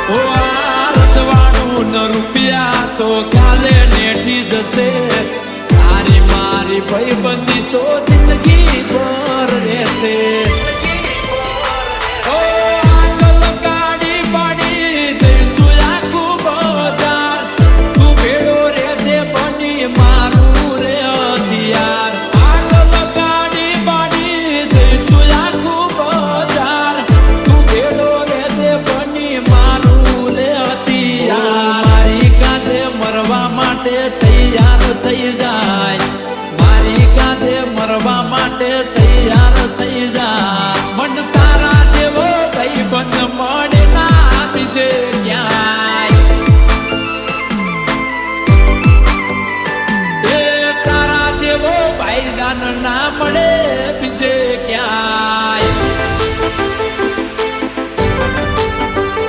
ઓ આ રજવાડું ન રૂપિયા તો કાલે નેઠી જશે તારી મારી ભાઈબંધી તો જિંદગી ભર રહેશે માટે